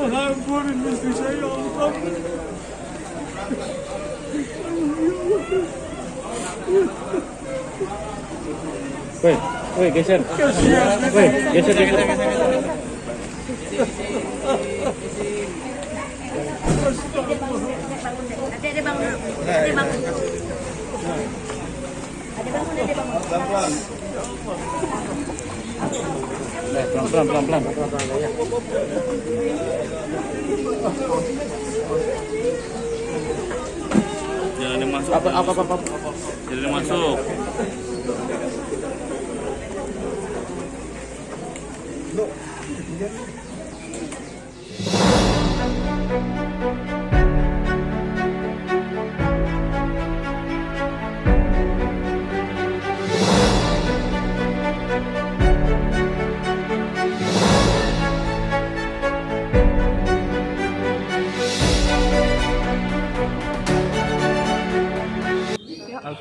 Ampunin istri saya, ya Allah. Woi, geser. Woi, geser. Ada bangun. Pelan-pelan. Pelan-pelan. Jangan masuk. Apa? Jangan masuk.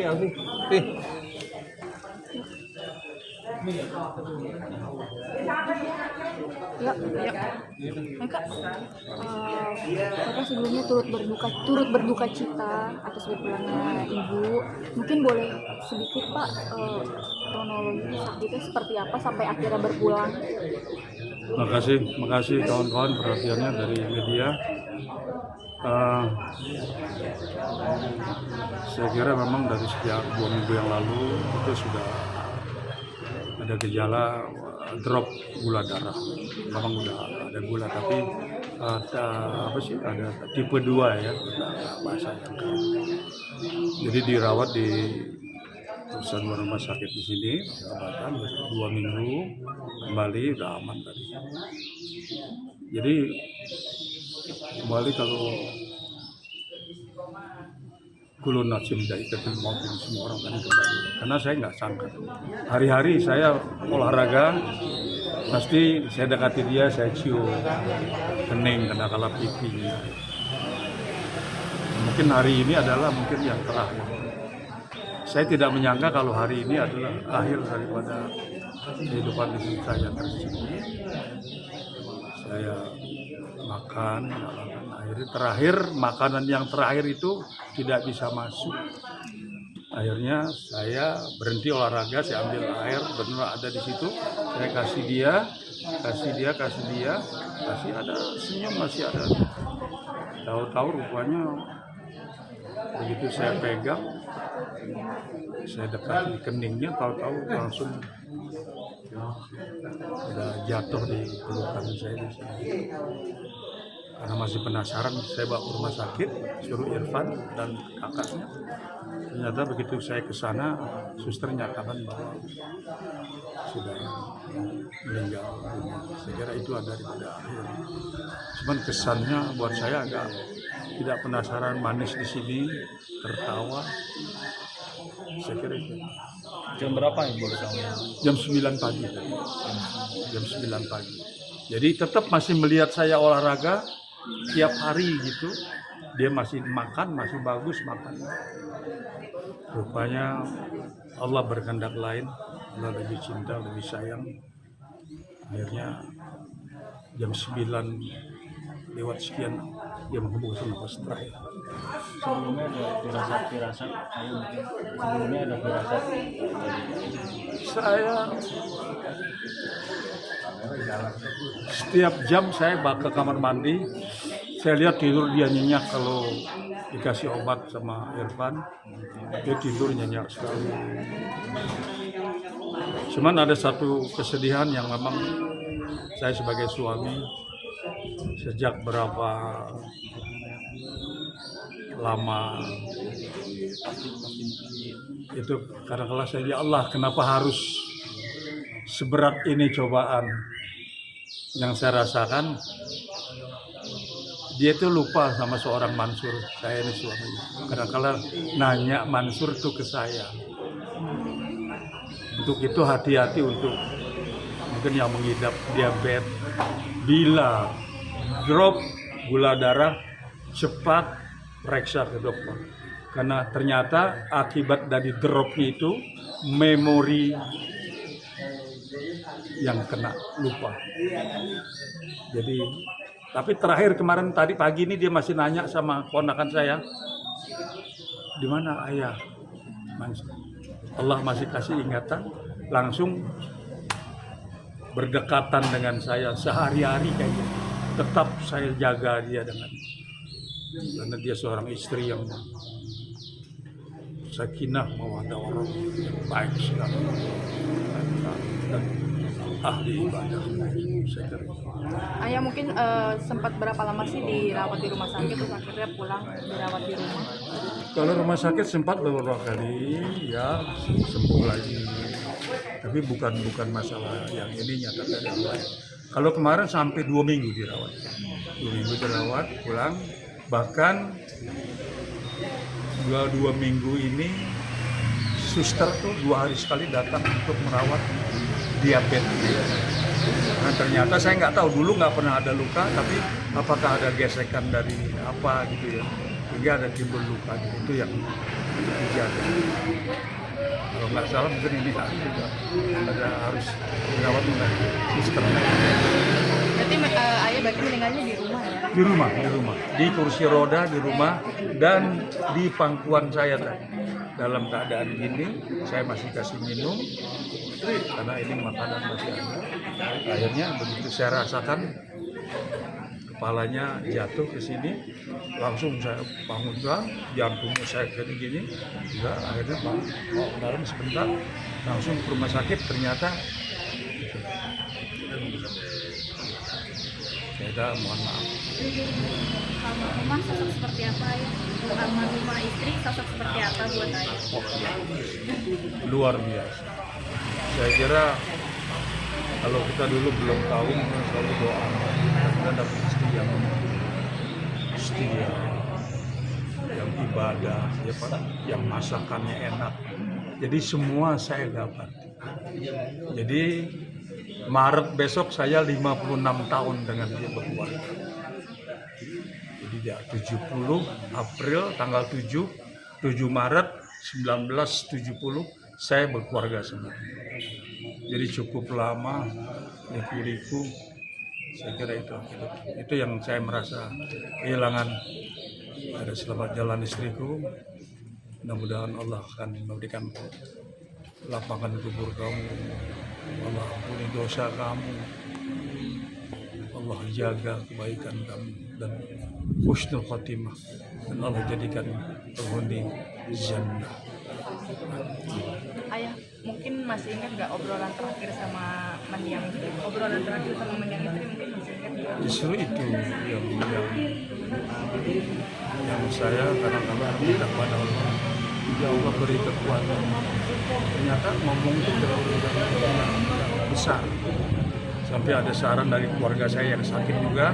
Alfi. Yuk. Kakak, kakak sebelumnya turut berduka cita atas berpulangnya ibu. Mungkin boleh sedikit Pak kronologi sakitnya seperti apa sampai akhirnya berpulang? Makasih kawan-kawan perhatiannya dari media. Saya kira memang dari sejak 2 minggu yang lalu itu sudah ada gejala drop gula darah. Memang udah ada gula, tapi ada tipe 2 ya, bahasa yang keren. Jadi dirawat di sebuah rumah sakit di sini, obatan 2 minggu, kembali udah aman tadi. Jadi kembali kalau kulun nasim dari ketul mautin semua orang tadi kembali, karena saya nggak sangka hari-hari saya olahraga pasti saya dekati dia, saya cium kening kena kala pipinya. Mungkin hari ini adalah yang terakhir. Saya tidak menyangka kalau hari ini adalah akhir daripada kehidupan istri saya tersebut. Saya makan, akhirnya terakhir makanan yang terakhir itu tidak bisa masuk. Akhirnya saya berhenti olahraga, saya ambil air, benar ada di situ, saya kasih dia, kasih ada senyum, masih ada. Tahu-tahu rupanya begitu saya pegang, saya dekat di keningnya, tahu-tahu langsung udah jatuh di pelukan saya di sini. Karena masih penasaran, saya bawa ke rumah sakit, suruh Irfan dan kakaknya. Ternyata begitu saya ke sana, suster nyatakan bahwa sudah meninggal. Saya kira itu ada daripada akhir. Cuman kesannya buat saya agak tidak penasaran, manis di sini, tertawa. Saya kira itu. Jam berapa yang boleh tahu? Jam 9 pagi. Jam 9 pagi. Jadi tetap masih melihat saya olahraga tiap hari gitu. Dia masih makan, masih bagus makan. Rupanya Allah berkehendak lain. Allah lebih cinta, lebih sayang. Akhirnya jam 9 lewat sekian dia menghembuskan nafas terakhir. Sebelumnya ada firasat, Saya setiap jam saya ke kamar mandi, saya lihat tidur dia nyenyak. Kalau dikasih obat sama Irfan, dia tidur nyenyak sekali. Cuman ada satu kesedihan yang memang saya sebagai suami sejak berapa lama itu kadang-kadang saya, ya Allah, kenapa harus seberat ini cobaan yang saya rasakan. Dia itu lupa sama seorang Mansur, saya ini suaminya. Kadang-kadang nanya Mansur itu ke saya. Untuk itu hati-hati untuk mungkin yang mengidap diabetes, bila drop gula darah cepat periksa ke dokter, karena ternyata akibat dari dropnya itu memori yang kena lupa. Jadi Tapi terakhir kemarin tadi pagi ini dia masih nanya sama ponakan saya, di mana ayah? Allah masih kasih ingatan, langsung berdekatan dengan saya sehari-hari kayak gitu. Tetap saya jaga dia karena dia seorang istri yang sakinah mawaddah warahmah, yang baik sekali dan ahli ibadah. Saya kira. Ayah mungkin sempat berapa lama sih dirawat di rumah sakit terus akhirnya pulang dirawat di rumah? Kalau rumah sakit sempat beberapa kali ya sembuh lagi, tapi bukan masalah yang ininya tapi ada yang lain. Kalau kemarin sampai 2 minggu dirawat, 2 minggu dirawat pulang, bahkan 2 minggu ini suster tuh 2 hari sekali datang untuk merawat diabetes. Nah ternyata saya nggak tahu, dulu nggak pernah ada luka, tapi apakah ada gesekan dari apa gitu ya, hingga ada timbul luka itu yang dijaga. Kalau nggak salah mungkin ini juga ada harus dirawat oleh suster. Berarti ayah berarti meninggalnya di rumah ya? Di rumah, di kursi roda di rumah dan di pangkuan saya tadi. Dalam keadaan gini, saya masih kasih minum karena ini makanan masih ada. Akhirnya begitu saya rasakan kepalanya jatuh ke sini, langsung saya bangunkan, jantungnya saya gini, juga akhirnya dalam sebentar langsung ke rumah sakit, ternyata saya mohon maaf. Almarhumah sosok seperti apa ya? Almarhumah istri sosok seperti apa buat ayah? Luar biasa. Saya kira kalau kita dulu belum tahu, selalu doa kita dapat istri yang setia, yang ibadah, ya Pak, yang masakannya enak. Jadi semua saya dapat. Jadi Maret besok saya 56 tahun dengan dia berkeluarga. Jadi dia 70 April tanggal 7 Maret 1970 saya berkeluarga sama dia. Jadi cukup lama liku-liku, saya kira itu yang saya merasa kehilangan. Ada selamat jalan istriku, mudah-mudahan Allah akan memberikan lapangan kubur kamu, Allah ampuni dosa kamu, Allah jaga kebaikan kamu dan husnul khotimah, dan Allah jadikan penghuni jannah. Ayah mungkin masih ingat nggak obrolan terakhir sama mendiang istri? Obrolan terakhir sama mendiang istri mungkin masih ingat nggak? Justru itu yang saya kadang-kadang minta kepada Allah, ya Allah beri kekuatan. Ternyata ngomong itu terlalu besar. Sampai ada saran dari keluarga saya yang sakit juga,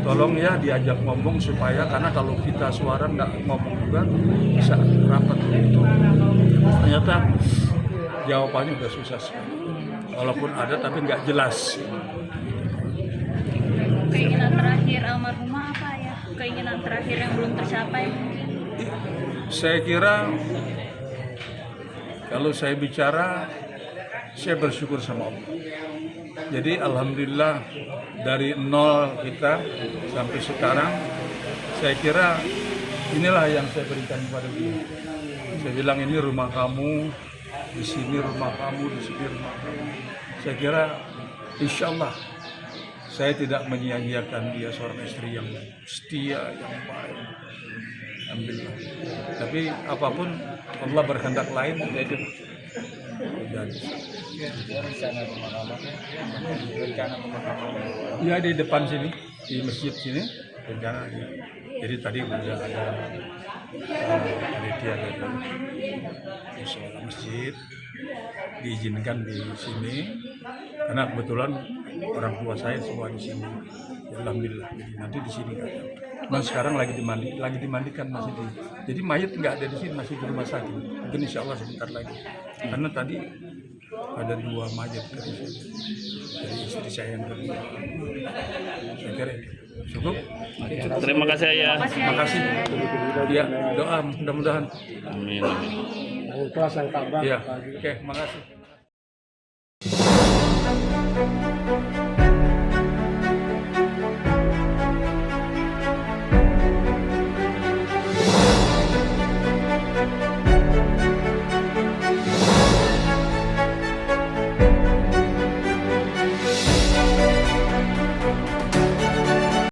tolong ya diajak ngomong supaya, karena kalau kita suara nggak ngomong juga bisa rapat itu. Ternyata jawabannya udah susah sekali. Walaupun ada tapi nggak jelas. Keinginan terakhir almarhumah apa ya? Keinginan terakhir yang belum tercapai mungkin? Saya kira kalau saya bicara, saya bersyukur sama Allah. Jadi alhamdulillah dari nol kita sampai sekarang, saya kira inilah yang saya berikan kepada dia. Saya bilang ini rumah kamu, di sini rumah kamu, di sini rumah kamu. Saya kira insya Allah saya tidak menyia-nyiakan dia, seorang istri yang setia, yang baik. Alhamdulillah. Tapi apapun Allah berkehendak lain, jadi rencana pemakaman ya di depan sini, di masjid sini rencana. Jadi tadi sudah ada panitia dari musola masjid diizinkan di sini karena kebetulan orang tua saya semua di sini. Ya, alhamdulillah. Jadi nanti di sini nggak ada. Dan sekarang lagi dimandikan masih di. Jadi mayat nggak ada di sini, masih di rumah sakit. Mungkin insya Allah sebentar lagi. Karena tadi ada 2 mayat dari istri saya yang kedua. Saya kira itu. Cukup. Terima kasih ayah. Terima kasih. Ya, doa mudah-mudahan. Amin. Ya, oke, makasih.